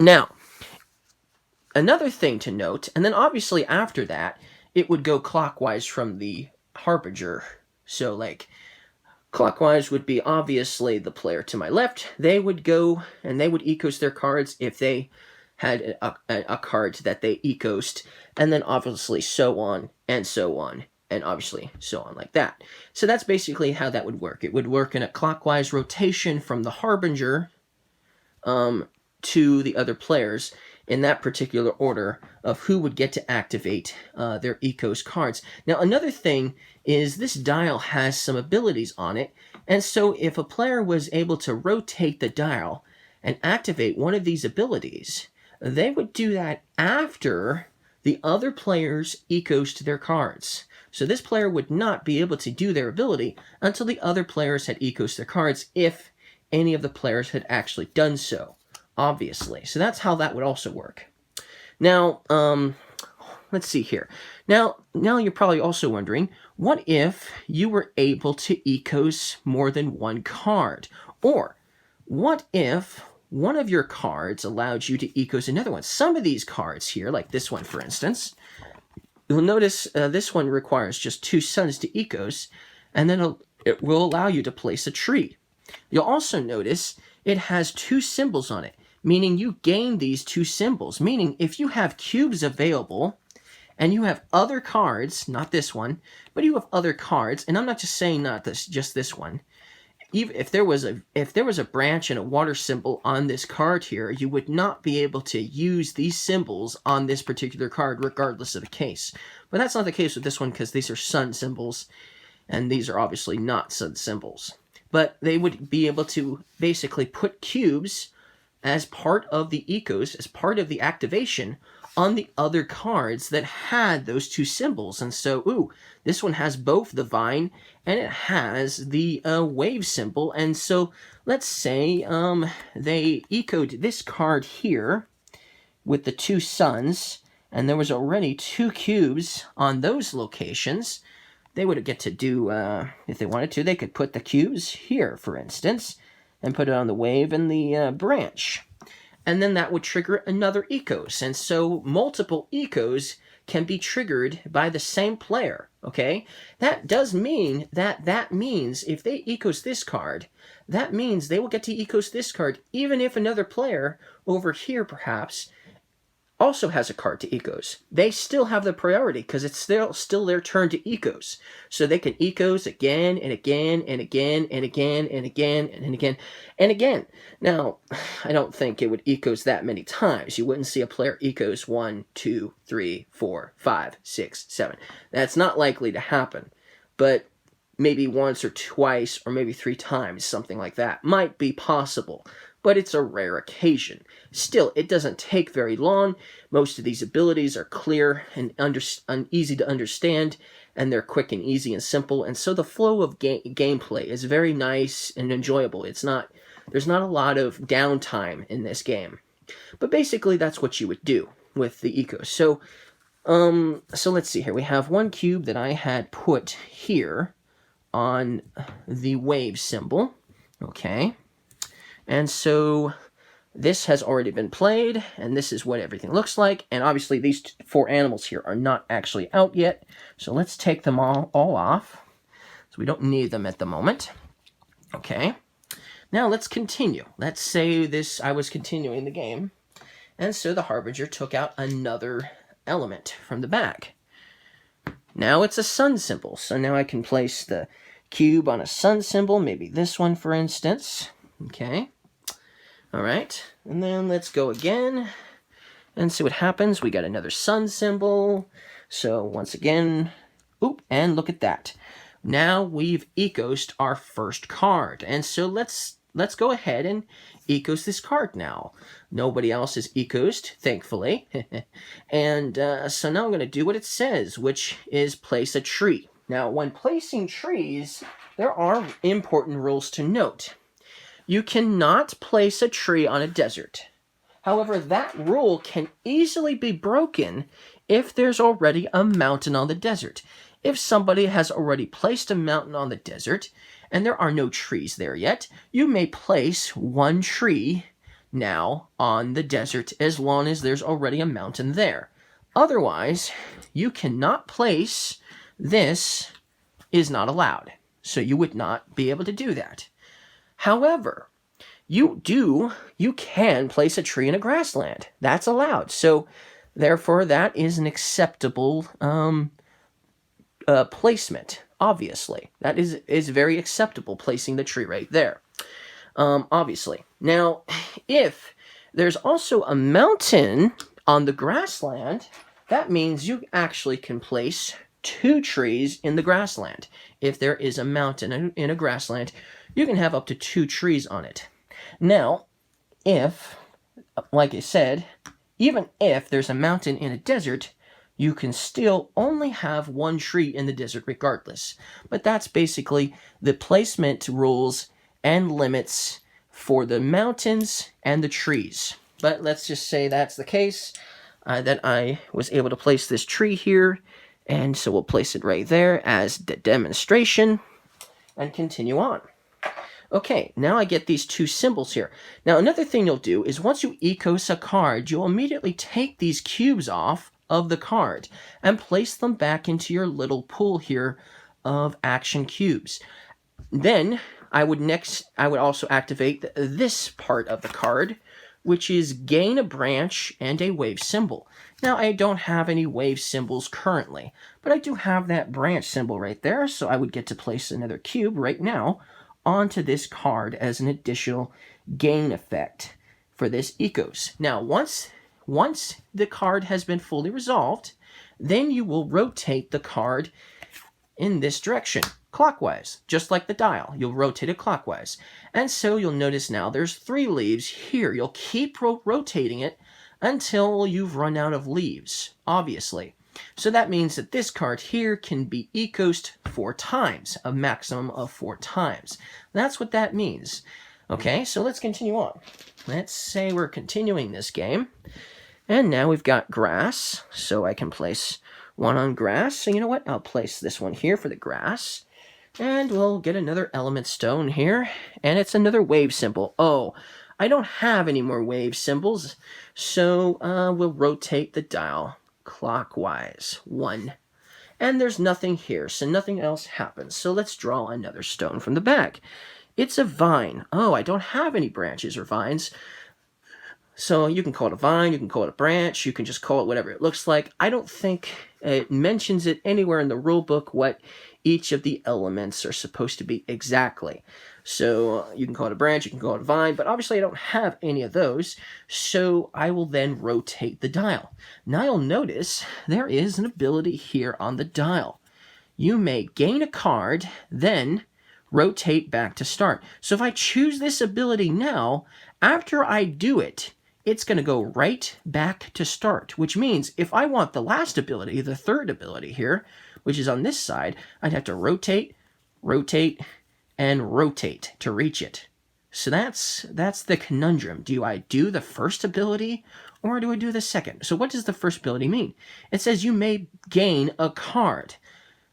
Now, another thing to note, and then obviously after that, it would go clockwise from the harbinger. So, like, clockwise would be obviously the player to my left. They would go and they would ecos their cards if they had a card that they ecosed, and then obviously so on, and obviously so on like that. So that's basically how that would work. It would work in a clockwise rotation from the harbinger to the other players in that particular order of who would get to activate their ecos cards. Now, another thing is this dial has some abilities on it, and so if a player was able to rotate the dial and activate one of these abilities, they would do that after the other players ecos their cards. So this player would not be able to do their ability until the other players had ecos their cards, if any of the players had actually done so, obviously. So that's how that would also work. Now, let's see here. Now you're probably also wondering, what if you were able to ecos more than one card? Or what if one of your cards allowed you to ecos another one? Some of these cards here, like this one, for instance, you'll notice this one requires just 2 suns to ecos, and then it will allow you to place a tree. You'll also notice it has 2 symbols on it, meaning you gain these 2 symbols, meaning if you have cubes available and you have other cards, not this one, but you have other cards, and I'm not just saying not this, just this one. Even if there was a branch and a water symbol on this card here, you would not be able to use these symbols on this particular card, regardless of the case. But that's not the case with this one, because these are sun symbols, and these are obviously not sun symbols. But they would be able to basically put cubes as part of the ecos, as part of the activation, on the other cards that had those 2 symbols. And so, this one has both the vine and it has the wave symbol. And so let's say they ecoed this card here with the 2 suns, and there was already 2 cubes on those locations. They would get to do, if they wanted to, they could put the cubes here, for instance, and put it on the wave and the branch. And then that would trigger another ecos. And so multiple ecos can be triggered by the same player, okay? That does mean that means if they ecos this card, that means they will get to ecos this card, even if another player over here, perhaps, also has a card to ecos. They still have the priority because it's still their turn to ecos. So they can ecos again and again and again and again and again and again and again. Now, I don't think it would ecos that many times. You wouldn't see a player ecos 1, 2, 3, 4, 5, 6, 7. That's not likely to happen. But maybe once or twice or maybe 3 times, something like that, might be possible. But it's a rare occasion. Still, it doesn't take very long. Most of these abilities are clear and easy to understand, and they're quick and easy and simple, and so the flow of gameplay is very nice and enjoyable. There's not a lot of downtime in this game. But basically, that's what you would do with the ecos. So let's see here. We have 1 cube that I had put here on the wave symbol. Okay. And so this has already been played, and this is what everything looks like. And obviously these 4 animals here are not actually out yet. So let's take them all off. So we don't need them at the moment. Okay. Now let's continue. Let's say I was continuing the game. And so the Harbinger took out another element from the back. Now it's a sun symbol. So now I can place the cube on a sun symbol. Maybe this one, for instance. Okay. All right, and then let's go again and see what happens. We got another sun symbol. So once again, and look at that. Now we've ecosed our first card. And so let's go ahead and ecos this card now. Nobody else is ecosed, thankfully. And so now I'm going to do what it says, which is place a tree. Now, when placing trees, there are important rules to note. You cannot place a tree on a desert. However, that rule can easily be broken if there's already a mountain on the desert. If somebody has already placed a mountain on the desert, and there are no trees there yet, you may place 1 tree now on the desert as long as there's already a mountain there. Otherwise, you cannot place this is not allowed. So you would not be able to do that. However, you can place a tree in a grassland. That's allowed. So therefore, that is an acceptable placement, obviously. That is very acceptable, placing the tree right there, obviously. Now, if there's also a mountain on the grassland, that means you actually can place 2 trees in the grassland. If there is a mountain in a grassland, you can have up to 2 trees on it. Now, if, like I said, even if there's a mountain in a desert, you can still only have 1 tree in the desert regardless. But that's basically the placement rules and limits for the mountains and the trees. But let's just say that's the case, that I was able to place this tree here, and so we'll place it right there as the demonstration and continue on. Okay, now I get these 2 symbols here. Now another thing you'll do is once you ecos a card, you'll immediately take these cubes off of the card and place them back into your little pool here of action cubes. Then I would also activate this part of the card, which is gain a branch and a wave symbol. Now, I don't have any wave symbols currently, but I do have that branch symbol right there, so I would get to place another cube right now onto this card as an additional gain effect for this ecos. Now, once the card has been fully resolved, then you will rotate the card in this direction, clockwise, just like the dial. You'll rotate it clockwise. And so you'll notice now there's 3 leaves here. You'll keep rotating it until you've run out of leaves, obviously. So that means that this card here can be ecosed 4 times, a maximum of 4 times. That's what that means. Okay, so let's continue on. Let's say we're continuing this game. And now we've got grass, so I can place 1 on grass. So you know what? I'll place this one here for the grass. And we'll get another element stone here. And it's another wave symbol. Oh, I don't have any more wave symbols. So we'll rotate the dial clockwise 1. And there's nothing here, so nothing else happens. So let's draw another stone from the back. It's a vine. Oh, I don't have any branches or vines. So you can call it a vine, you can call it a branch, you can just call it whatever it looks like. I don't think it mentions it anywhere in the rule book what each of the elements are supposed to be exactly. So you can call it a branch, you can call it a vine, but obviously I don't have any of those, so I will then rotate the dial. Now you'll notice there is an ability here on the dial. You may gain a card, then rotate back to start. So if I choose this ability now, after I do it, it's going to go right back to start, which means if I want the last ability, the 3rd ability here, which is on this side, I'd have to rotate, rotate, and rotate to reach it. So that's the conundrum. Do I do the first ability or do I do the second? So what does the first ability mean? It says you may gain a card.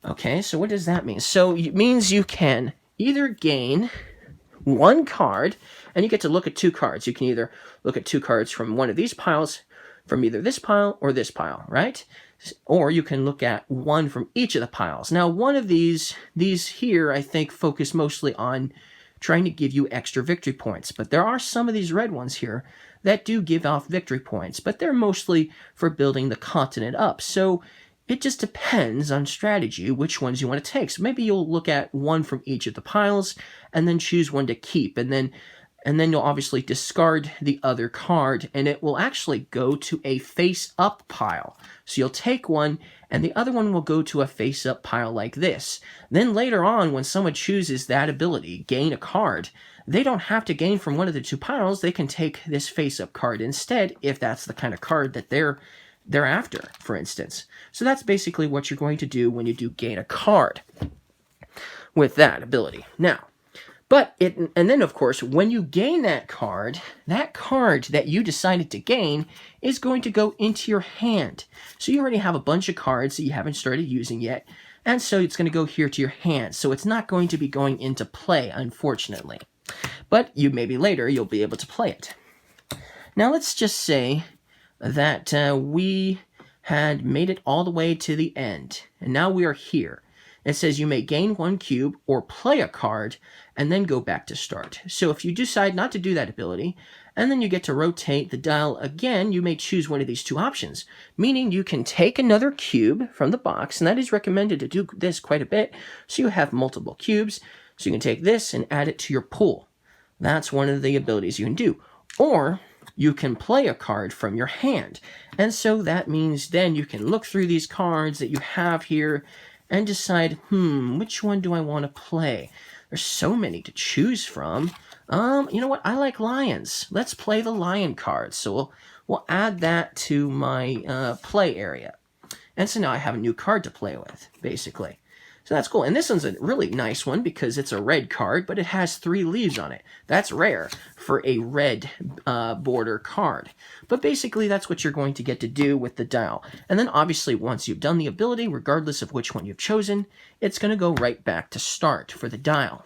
Okay, so what does that mean? So it means you can either gain 1 card, and you get to look at 2 cards. You can either look at 2 cards from one of these piles, from either this pile or this pile, right? Or you can look at 1 from each of the piles. Now, one of these here, I think, focus mostly on trying to give you extra victory points. But there are some of these red ones here that do give off victory points, but they're mostly for building the continent up. So it just depends on strategy which ones you want to take. So maybe you'll look at 1 from each of the piles and then choose 1 to keep. And then you'll obviously discard the other card, and it will actually go to a face-up pile. So you'll take 1, and the other one will go to a face-up pile like this. Then later on, when someone chooses that ability, gain a card, they don't have to gain from one of the 2 piles. They can take this face-up card instead, if that's the kind of card that they're after, for instance. So that's basically what you're going to do when you do gain a card with that ability. Now, and then of course, when you gain that card that you decided to gain is going to go into your hand. So you already have a bunch of cards that you haven't started using yet, and so it's going to go here to your hand. So it's not going to be going into play, unfortunately. But maybe later you'll be able to play it. Now let's just say that we had made it all the way to the end, and now we are here. It says you may gain 1 cube or play a card and then go back to start. So if you decide not to do that ability, and then you get to rotate the dial again, you may choose one of these 2 options, meaning you can take another cube from the box, and that is recommended to do this quite a bit, so you have multiple cubes. So you can take this and add it to your pool. That's one of the abilities you can do. Or you can play a card from your hand. And so that means then you can look through these cards that you have here and decide, which one do I want to play? There's so many to choose from. You know what? I like lions. Let's play the lion cards. So we'll add that to my play area. And so now I have a new card to play with, basically. So that's cool. And this one's a really nice one because it's a red card, but it has 3 leaves on it. That's rare for a red border card. But basically, that's what you're going to get to do with the dial. And then obviously, once you've done the ability, regardless of which one you've chosen, it's going to go right back to start for the dial.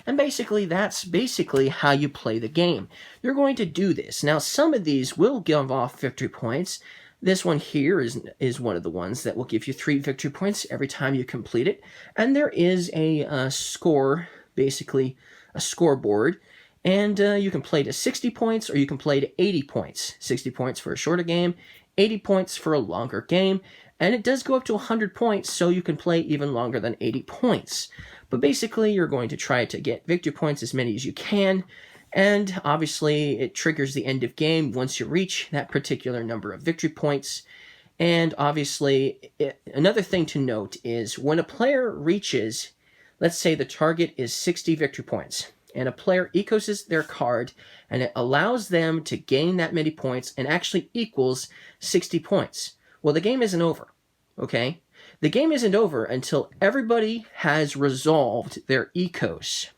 And basically, that's basically how you play the game. You're going to do this. Now, some of these will give off victory points. This one here is one of the ones that will give you 3 victory points every time you complete it. And there is a score, basically a scoreboard. And you can play to 60 points or you can play to 80 points. 60 points for a shorter game, 80 points for a longer game. And it does go up to 100 points, so you can play even longer than 80 points. But basically, you're going to try to get victory points as many as you can. And obviously, it triggers the end of game once you reach that particular number of victory points. And obviously, another thing to note is when a player reaches, let's say the target is 60 victory points, and a player ecoses their card, and it allows them to gain that many points and actually equals 60 points. Well, the game isn't over, okay? The game isn't over until everybody has resolved their ecos.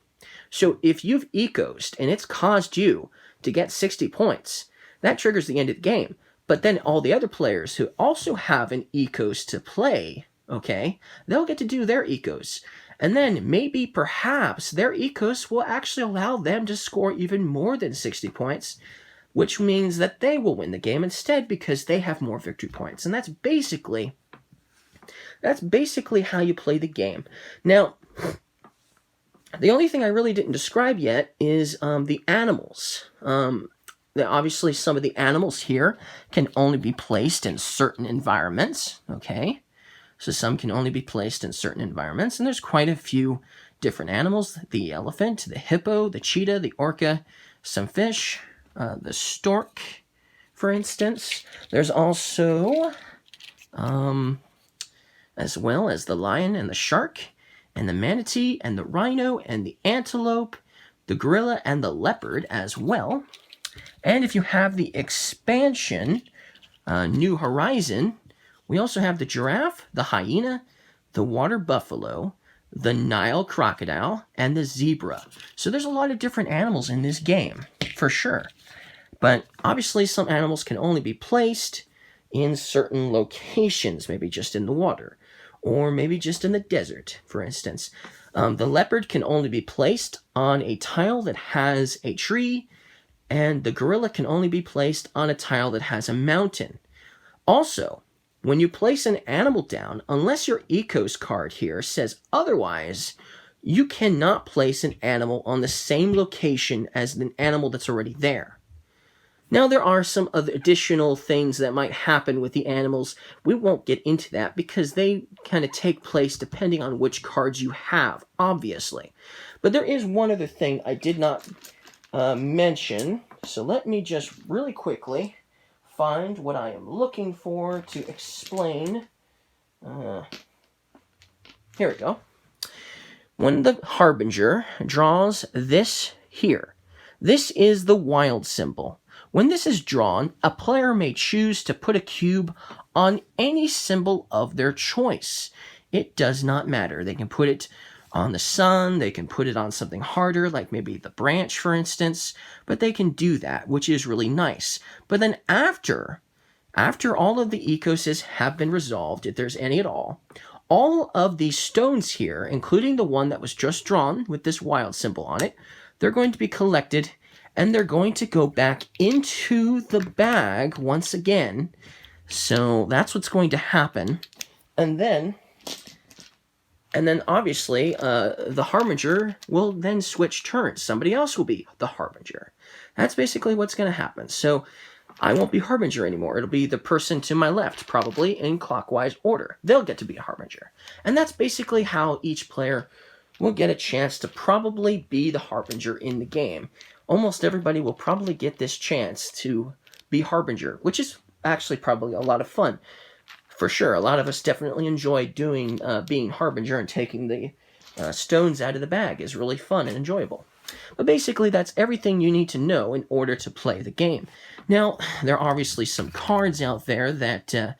So if you've ecosed and it's caused you to get 60 points, that triggers the end of the game. But then all the other players who also have an ecos to play, okay, they'll get to do their ecos. And then maybe perhaps their ecos will actually allow them to score even more than 60 points, which means that they will win the game instead because they have more victory points. And that's basically how you play the game. Now, the only thing I really didn't describe yet is the animals. Obviously, some of the animals here can only be placed in certain environments, okay? So some can only be placed in certain environments, and there's quite a few different animals. The elephant, the hippo, the cheetah, the orca, some fish, the stork, for instance. There's also, as well as the lion and the shark, and the manatee, and the rhino, and the antelope, the gorilla, and the leopard as well. And if you have the expansion, New Horizon, we also have the giraffe, the hyena, the water buffalo, the Nile crocodile, and the zebra. So there's a lot of different animals in this game, for sure. But obviously some animals can only be placed in certain locations, maybe just in the water, or maybe just in the desert, for instance. The leopard can only be placed on a tile that has a tree, and the gorilla can only be placed on a tile that has a mountain. Also, when you place an animal down, unless your Ecos card here says otherwise, you cannot place an animal on the same location as an animal that's already there. Now, there are some other additional things that might happen with the animals. We won't get into that because they kind of take place depending on which cards you have, obviously. But there is one other thing I did not mention. So let me just really quickly find what I am looking for to explain. Here we go. When the Harbinger draws this here, this is the wild symbol. When this is drawn, a player may choose to put a cube on any symbol of their choice. It does not matter. They can put it on the sun, they can put it on something harder, like maybe the branch, for instance, but they can do that, which is really nice. But then after all of the ecoses have been resolved, if there's any at all of these stones here, including the one that was just drawn with this wild symbol on it, they're going to be collected and they're going to go back into the bag once again. So that's what's going to happen. And then obviously the Harbinger will then switch turns. Somebody else will be the Harbinger. That's basically what's going to happen. So I won't be Harbinger anymore. It'll be the person to my left, probably in clockwise order. They'll get to be a Harbinger. And that's basically how each player will get a chance to probably be the Harbinger in the game. Almost everybody will probably get this chance to be Harbinger, which is actually probably a lot of fun. For sure, a lot of us definitely enjoy doing being Harbinger, and taking the stones out of the bag is really fun and enjoyable. But basically, that's everything you need to know in order to play the game. Now, there are obviously some cards out there that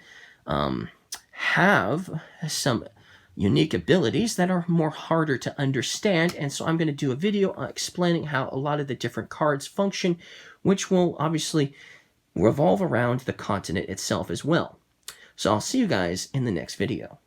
have some unique abilities that are more harder to understand, and so I'm going to do a video explaining how a lot of the different cards function, which will obviously revolve around the continent itself as well. So I'll see you guys in the next video.